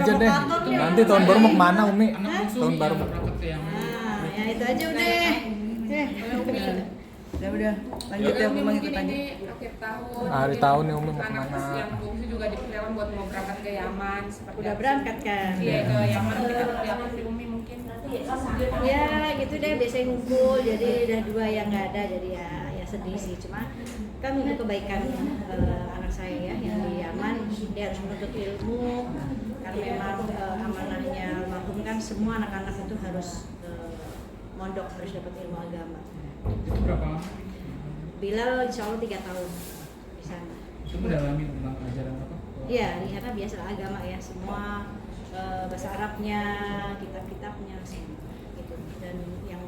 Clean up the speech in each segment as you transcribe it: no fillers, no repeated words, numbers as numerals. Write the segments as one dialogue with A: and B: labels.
A: aja deh. Nanti tahun baru mau kemana Umi? Tahun baru mau
B: ya itu aja udah.
C: Udah lanjut ya Umi
D: mungkin
C: ikut aja.
D: ini akhir tahun.
A: Hari tahun nih Umi mau
D: Karena
A: kemana?
D: yang bungsu juga dipersiapkan buat mau berangkat ke Yaman. Seperti
B: Udah berangkat kan?
D: Iya ke Yaman kita persiapan di Umi mungkin.
B: Ya gitu deh, biasanya ngumpul, jadi udah 2 yang nggak ada, jadi ya sedih sih. Cuma kan untuk kebaikan anak saya ya yang di Yaman, dia harus menuntut ilmu karena memang amanahnya almarhum kan semua anak-anak itu harus mondok, harus dapat ilmu agama.
E: Itu berapa lama?
B: Bilal insya Allah 3 tahun di sana.
E: Itu mendalami tentang ajaran apa?
B: Iya, di sana biasa agama ya, semua bahasa Arabnya, kitab-kitabnya semua gitu. Dan yang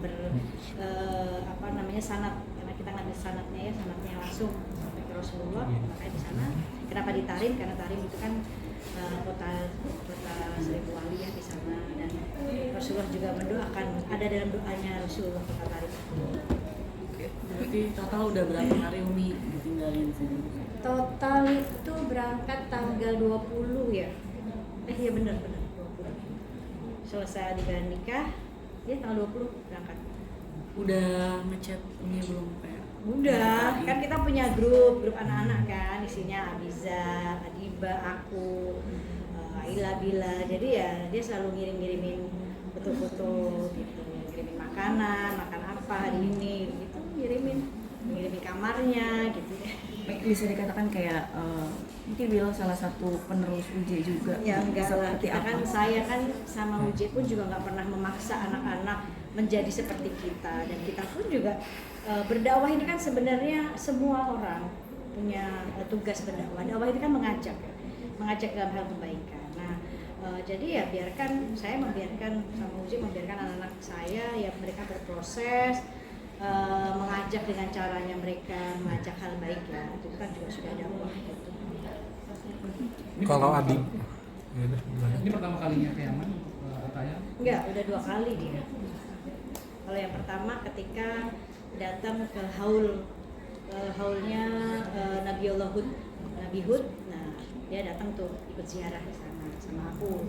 B: sanad, karena kita ngambil sanadnya ya, sanadnya langsung sampai ke Rasulullah. Makanya di sana kenapa di Tarim? Karena Tarim itu kan kota Seribu Wali ya di sana, dan Rasulullah juga mendoakan, ada dalam doanya Rasulullah kota Tarim.
C: Berarti total udah berapa hari Umi ditinggalin sini?
B: Total itu berangkat tanggal 20 ya. Iya benar 20. Selesai adegan nikah, dia tanggal 20 berangkat.
C: Udah ngechat Umi belum kayak?
B: Udah, kan kita punya grup anak-anak kan, isinya Abiza, Adiba, aku, Aila, Bila. Jadi ya dia selalu ngirim-ngirimin foto-foto gitu, ngirimin makanan, makan apa hari ini gitu, ngirimin kamarnya gitu ya.
C: Bisa dikatakan kayak mungkin bilang salah satu penerus UJ juga.
B: Ya enggak lah,
C: seperti
B: kita
C: apa?
B: kan, saya kan sama UJ pun juga nggak pernah memaksa anak-anak menjadi seperti kita, dan kita pun juga berdakwah ini kan sebenarnya semua orang punya tugas berdakwah. Dakwah ini kan mengajak dalam hal kebaikan. Nah, jadi ya saya membiarkan sama UJ membiarkan anak-anak saya ya mereka berproses, mengajak dengan caranya mereka mengajak hal baik ya, itu kan juga sudah dakwah gitu.
A: Kalau Adib,
E: Ini pertama kalinya ke Yaman, Ataya?
B: Enggak, udah 2 kali dia. Kalau yang pertama ketika datang ke haulnya Nabiullah Hud, Nabi Hud, nah dia datang tuh ikut ziarah di sana sama aku.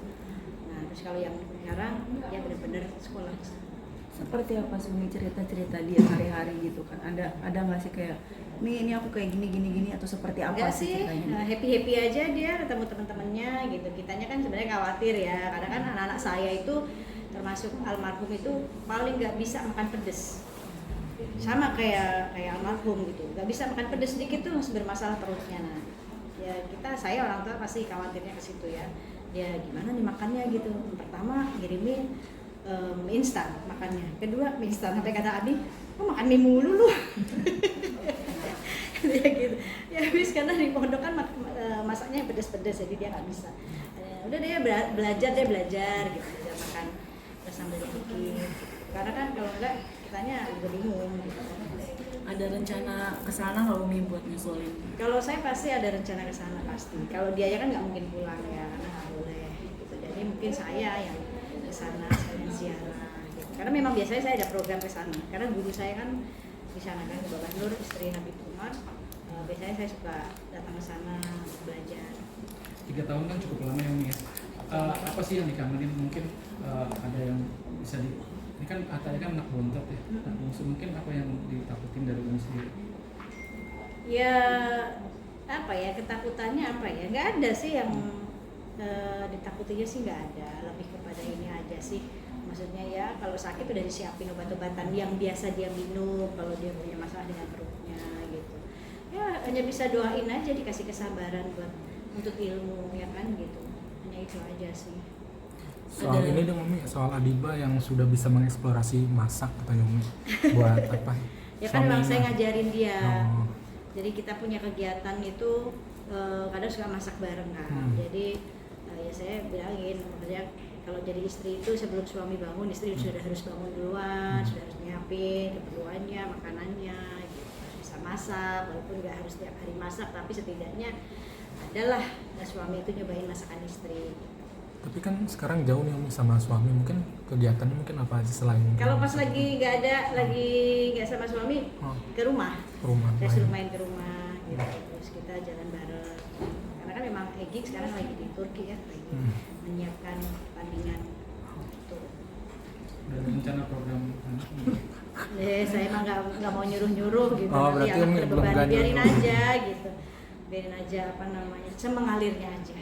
B: Nah terus kalau yang sekarang dia benar-benar sekolah di sana.
C: Seperti apa sih Umi cerita-cerita dia hari-hari gitu kan? Ada nggak sih kayak ini aku kayak gini atau seperti apa
B: Enggak
C: sih
B: sih,
C: ceritanya?
B: happy aja dia ketemu teman-temannya gitu. Kitanya kan sebenarnya khawatir ya, karena kan anak-anak saya itu termasuk almarhum itu paling nggak bisa makan pedes, sama kayak almarhum gitu, nggak bisa makan pedes sedikit tuh masih bermasalah perutnya. Nah ya saya orang tua pasti khawatirnya ke situ ya, dia gimana nih makannya gitu. Pertama ngirimin mie instan makannya, kedua mie instan, sampai kata Abi, makan mie mulu lu. Ya gitu ya, habis karena di pondok kan masaknya pedes-pedes, jadi dia nggak bisa. Udah dia belajar gitu, belajar makan terus sambil dipikir, karena kan kalau enggak kitanya juga bingung gitu.
C: Ada rencana kesana nggak Umi buat nyusulin?
B: Kalau saya pasti ada rencana ke sana pasti. Kalau dia kan nggak mungkin pulang ya, karena nggak boleh gitu. Jadi mungkin saya yang ke sana sekalian ziarah gitu. Karena memang biasanya saya ada program ke sana. Karena guru saya kan di sana kan, Bapak Nur, istri Habib Umar. Biasanya saya suka datang ke sana belajar.
E: 3 tahun kan cukup lama ya Umi ya. Apa sih yang dikangenin? Mungkin ada yang bisa ini kan Ataya kan anak bontot ya, anak bungsu, mungkin apa yang ditakutin dari Umi sendiri?
B: Ya apa ya, ketakutannya apa ya, nggak ada sih yang ditakutinya sih, nggak ada, lebih kepada ini aja sih, maksudnya ya kalau sakit udah disiapin obat-obatan yang biasa dia minum kalau dia punya masalah dengan perutnya gitu ya, hanya bisa doain aja, dikasih kesabaran buat untuk ilmu ya kan gitu, hanya itu aja sih.
A: soal ini dong Umi, soal Adiba yang sudah bisa mengeksplorasi masak katanya Umi, buat apa?
B: Ya kan memang saya
A: Suaminya.
B: ngajarin dia.
A: Oh.
B: Jadi kita punya kegiatan itu kadang suka masak bareng kan. Jadi ya saya bilangin, maksudnya kalau jadi istri itu sebelum suami bangun, istri sudah harus bangun duluan, sudah harus nyiapin keperluannya, makanannya, gitu. Harus bisa masak, walaupun nggak harus tiap hari masak, tapi setidaknya adalah suami itu nyobain masakan istri.
A: Tapi kan sekarang jauh nih Umi sama suami, mungkin kegiatannya mungkin apa aja selain
B: Kalau pas lagi nggak ada, lagi nggak sama suami, ke rumah. Saya suruh main ke rumah, gitu. Terus kita jalan bareng. Karena kan memang Egy sekarang lagi di Turki ya, lagi menyiapkan saya emang nggak mau nyuruh gitu.
A: Oh,
B: Nanti
A: berarti
B: anak
A: Umi belum
B: terbebani,
A: berani
B: biarin
A: nyuruh.
B: aja gitu, biarin aja apa namanya, semengalirnya aja.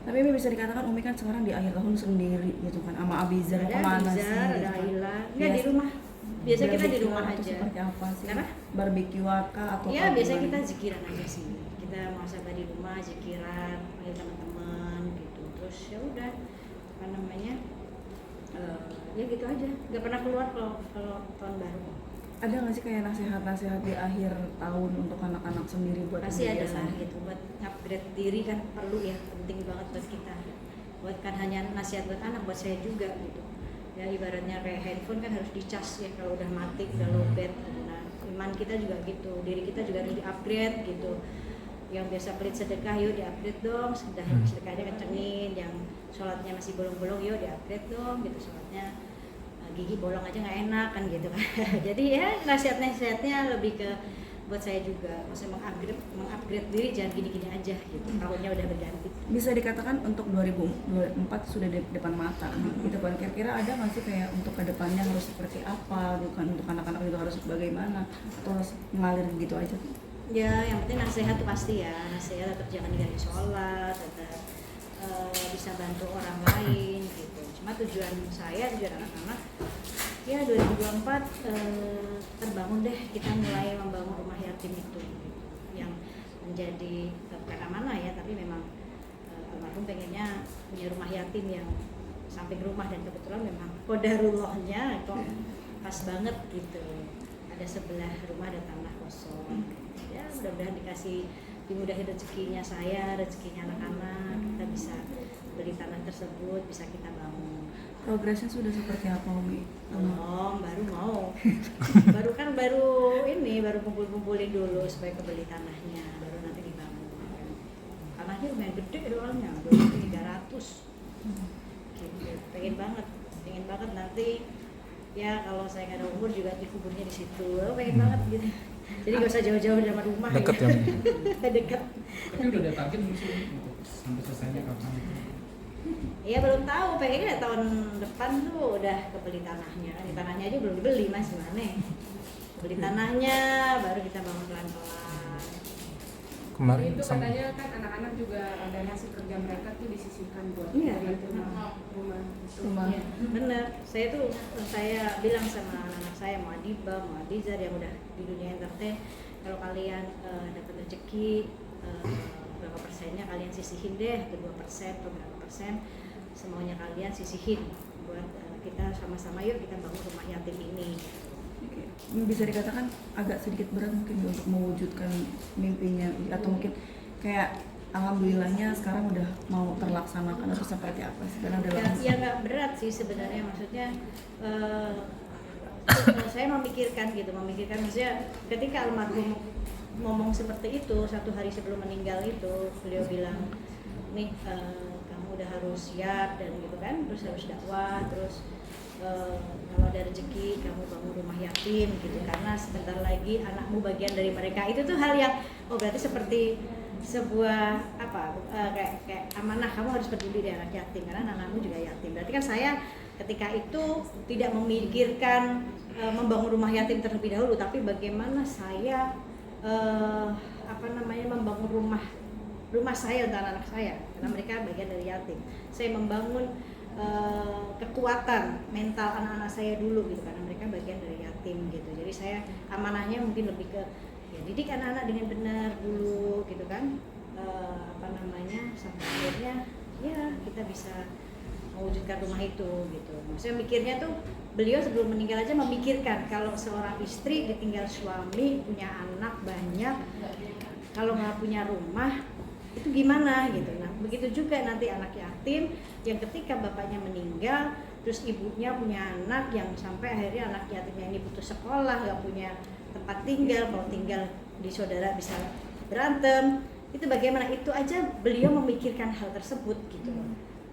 C: Tapi Umi bisa dikatakan Umi kan sekarang di akhir tahun sendiri gitu kan, sama Abizar
B: Ada
C: kemana sih?
B: Bizar,
C: gitu
B: ada
C: kan?
B: Aila, nggak di rumah. Biasa kita di
C: Barbecue
B: rumah
C: atau
B: aja.
C: Seperti apa sih?
B: Kenapa?
C: Barbecue atau
B: Ya
C: apa
B: biasanya
C: gimana?
B: kita zikiran aja sih. Kita muhasabah di rumah, zikiran, panggil teman-teman gitu. Terus ya udah apa namanya, ya gitu aja. Gak pernah keluar kalau tahun baru.
C: Ada nggak sih kayak nasihat-nasihat di akhir tahun untuk anak-anak sendiri buat
B: Pasti ada
C: kebiasaan?
B: lah gitu. Buat upgrade diri kan perlu ya, penting banget buat kita. Buat kan hanya nasihat buat anak, buat saya juga gitu. Ya ibaratnya kayak handphone kan harus dicas ya, kalau udah mati, udah lowbat. Nah iman kita juga gitu, diri kita juga harus di-upgrade gitu. Yang biasa pelit sedekah, yuk di-upgrade dong, sedekahnya kencengin. Yang sholatnya masih bolong-bolong, yuk di-upgrade dong gitu sholatnya. Gigi bolong aja nggak enak kan gitu kan. Jadi ya nasihatnya lebih ke buat saya juga, maksudnya mengupgrade diri, jangan gini-gini aja gitu. Tahunnya udah berganti.
C: Bisa dikatakan untuk 2024 sudah di depan mata gitu kan, kira-kira ada nggak sih kayak untuk kedepannya harus seperti apa gitu kan, untuk anak-anak itu harus bagaimana atau harus mengalir gitu aja?
B: Ya yang penting nasihat tuh pasti ya, nasihat tetap jangan ninggalin sholat, tetap bisa bantu orang lain gitu. Cuma tujuan anak-anak ya 2024 terbangun deh, kita mulai membangun rumah yatim itu gitu. Yang menjadi bukan amanah ya, tapi memang almarhum pengennya punya rumah yatim yang samping rumah, dan kebetulan memang qadarullahnya kok pas banget gitu, ada sebelah rumah ada tanah kosong. Ya mudah-mudahan dikasih dimudahin rezekinya saya, rezekinya anak-anak, kita bisa beli tanah tersebut, bisa kita bangun.
C: Progresnya sudah seperti apa Umi?
B: Baru mau baru kumpul-kumpulin dulu supaya kebeli tanahnya, baru nanti dibangun. Tanahnya lumayan gede doangnya, 300 gitu. Pengen banget nanti ya kalau saya nggak ada umur juga dikuburnya di situ. Pengen banget gitu. Jadi gak usah jauh-jauh dari rumah.
A: Deket ya, Umi?
B: Deket.
E: Tapi udah ada target belum sih untuk sampai selesainya kapan gitu?
B: Ya belum tahu, pengennya tahun depan tuh udah kebeli tanahnya kan. Tanahnya aja belum dibeli Mas, gimana? Beli tanahnya baru kita bangun pelan-pelan.
A: Kemarin
D: Itu katanya kan anak-anak juga ada hasil kerja mereka tuh disisihkan buat
B: Iya.
D: dari rumah itu.
C: Rumah.
B: Iya, bener. Saya bilang sama anak saya, mau Adiba, mau Abizar yang udah di dunia entertain, kalau kalian dapat rezeki berapa persennya kalian sisihin deh, 2% atau berapa persen, semuanya kalian sisihin buat kita sama-sama, yuk kita bangun rumah yatim ini.
C: Oke. Bisa dikatakan agak sedikit berat mungkin untuk mewujudkan mimpinya, atau mungkin kayak alhamdulillahnya sekarang udah mau terlaksanakan atau seperti apa sih? Karena udah lama.
B: Ya nggak berat sih sebenarnya, maksudnya saya memikirkan maksudnya ketika almarhum ngomong seperti itu, satu hari sebelum meninggal itu beliau bilang, nih kamu udah harus siap dan gitu kan, terus harus dakwah, terus kalau ada rezeki kamu bangun rumah yatim gitu, karena sebentar lagi anakmu bagian dari mereka. Itu tuh hal yang berarti seperti sebuah kayak amanah, kamu harus peduli dengan anak yatim karena anakmu juga yatim. Berarti kan saya ketika itu tidak memikirkan membangun rumah yatim terlebih dahulu, tapi bagaimana saya membangun rumah saya untuk anak saya, karena mereka bagian dari yatim. Saya membangun kekuatan mental anak-anak saya dulu gitu, karena mereka bagian dari yatim gitu. Jadi saya amanahnya mungkin lebih ke ya didik anak-anak dengan benar dulu gitu kan, sampai akhirnya ya kita bisa mewujudkan rumah itu gitu. Maksudnya mikirnya tuh beliau sebelum meninggal aja memikirkan kalau seorang istri ditinggal suami, punya anak banyak, kalau nggak punya rumah itu gimana gitu. Nah begitu juga nanti anak yatim yang ketika bapaknya meninggal, terus ibunya punya anak yang sampai akhirnya anak yatimnya ini putus sekolah, nggak punya tempat tinggal, kalau tinggal di saudara bisa berantem, itu bagaimana? Itu aja beliau memikirkan hal tersebut gitu.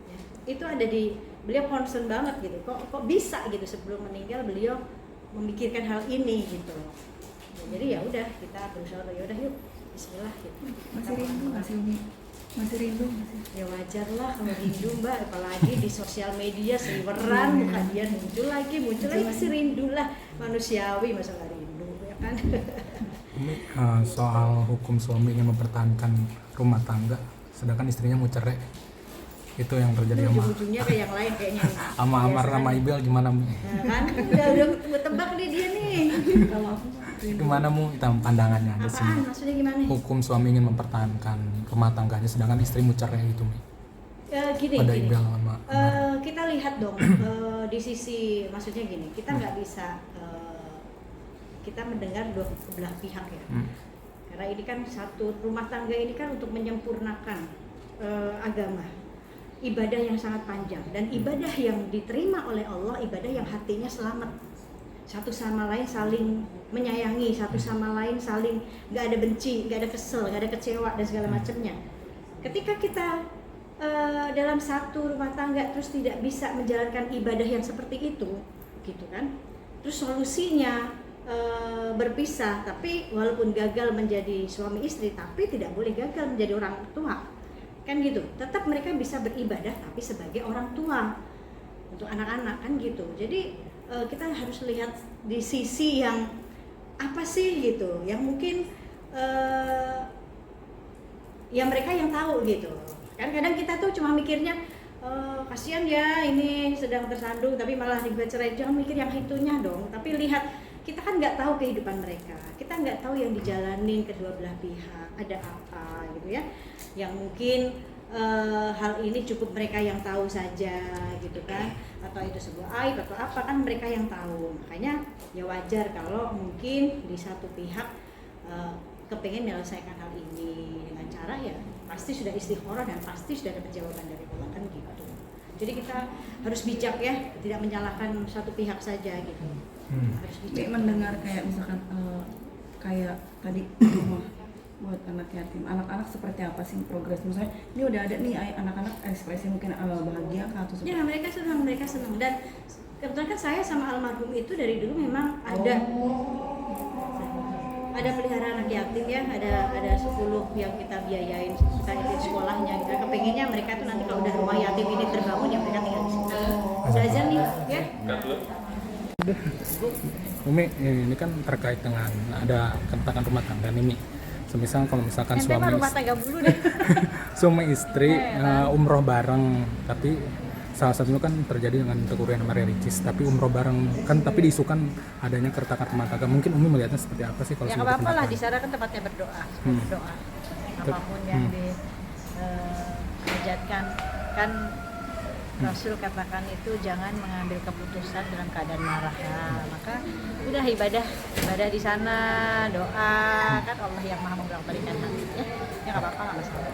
B: Ya, itu ada di beliau, concern banget gitu. Kok bisa gitu sebelum meninggal beliau memikirkan hal ini gitu. Ya, jadi ya udah kita berusaha, ya udah yuk Bismillah gitu.
C: Masih rindu nggak sih Umi Masih rindu masih.
B: Ya wajar lah kalau rindu Mbak, apalagi di sosial media seliweran muka dia muncul lagi masih rindu lah, manusiawi masa nggak rindu ya kan.
A: Umi, soal hukum suami ingin mempertahankan rumah tangga sedangkan istrinya mau cerai, itu yang terjadi sama
B: Ujung-ujungnya kayak yang lain kayaknya.
A: sama Amar sama Ibel gimana Umi?
B: Nah, kan udah tebak nih dia nih.
C: Kalau aku rindu.
A: Gimana Mu itu pandangannya di sini?
B: Apaan maksudnya gimana?
A: Hukum suami ingin mempertahankan rumah tangganya sedangkan istri mau cerai gitu Mi.
B: Gini,
A: Pada
B: gini.
A: Ibel sama Amar.
B: Kita lihat dong di sisi, maksudnya gini, kita nggak bisa kita mendengar dua belah pihak ya. Karena ini kan satu rumah tangga ini kan untuk menyempurnakan agama, ibadah yang sangat panjang dan ibadah yang diterima oleh Allah, ibadah yang hatinya selamat, satu sama lain saling menyayangi, satu sama lain saling nggak ada benci, nggak ada kesel, nggak ada kecewa dan segala macamnya. Ketika kita dalam satu rumah tangga terus tidak bisa menjalankan ibadah yang seperti itu, gitu kan? Terus solusinya berpisah, tapi walaupun gagal menjadi suami istri, tapi tidak boleh gagal menjadi orang tua, kan gitu. Tetap mereka bisa beribadah, tapi sebagai orang tua untuk anak-anak, kan gitu. Jadi kita harus lihat di sisi yang apa sih gitu, yang mungkin ya mereka yang tahu gitu. Kan kadang kita tuh cuma mikirnya kasihan ya ini sedang tersandung tapi malah dibuat cerai. Jangan mikir yang itunya dong, tapi lihat kita kan nggak tahu kehidupan mereka, kita nggak tahu yang dijalanin kedua belah pihak, ada apa gitu ya, yang mungkin hal ini cukup mereka yang tahu saja gitu kan, atau itu sebuah aib atau apa, kan mereka yang tahu. Makanya ya wajar kalau mungkin di satu pihak kepengen menyelesaikan hal ini dengan cara ya pasti sudah istikharah dan pasti sudah dapat jawaban dari Allah, kan gitu. Jadi kita harus bijak ya, tidak menyalahkan satu pihak saja gitu. Harus
C: Tapi
B: bijak.
C: mendengar kayak misalkan kayak tadi rumah buat anak yatim, anak-anak seperti apa sih progres? Misalnya ini udah ada nih anak-anak ekspresi mungkin bahagia kah atau seperti
B: Ya mereka senang dan kebetulan kan saya sama almarhum itu dari dulu memang ada pelihara anak yatim ya, ada 10 yang kita biayain, kita itu sekolahnya gitu. Kepengennya mereka tuh nanti kalau udah rumah yatim ini terbangun ya mereka tinggal di situ. Belajar nih ya.
A: Umi, ini kan terkait dengan ada kentakan rumah tangga nih Mi. Semisal kalau misalkan
B: Ente mah rumah tangga dulu deh.
A: suami istri umroh bareng, tapi salah satunya kan terjadi dengan Teguh Maria Ricis, tapi umroh bareng kan, tapi diisukan adanya keretakan rumah tangga. Mungkin Umi melihatnya seperti apa sih kalau
B: Ya
A: sebagai
B: nggak apa-apa lah,
A: pendapat?
B: di sana kan tempatnya berdoa, berdoa. Apapun yang dihajatkan, kan Rasul katakan itu jangan mengambil keputusan dalam keadaan marah. Nah, maka udah ibadah di sana, doa, kan Allah yang maha membolak-balikan hati ya. Ya nggak apa-apa, nggak masalah.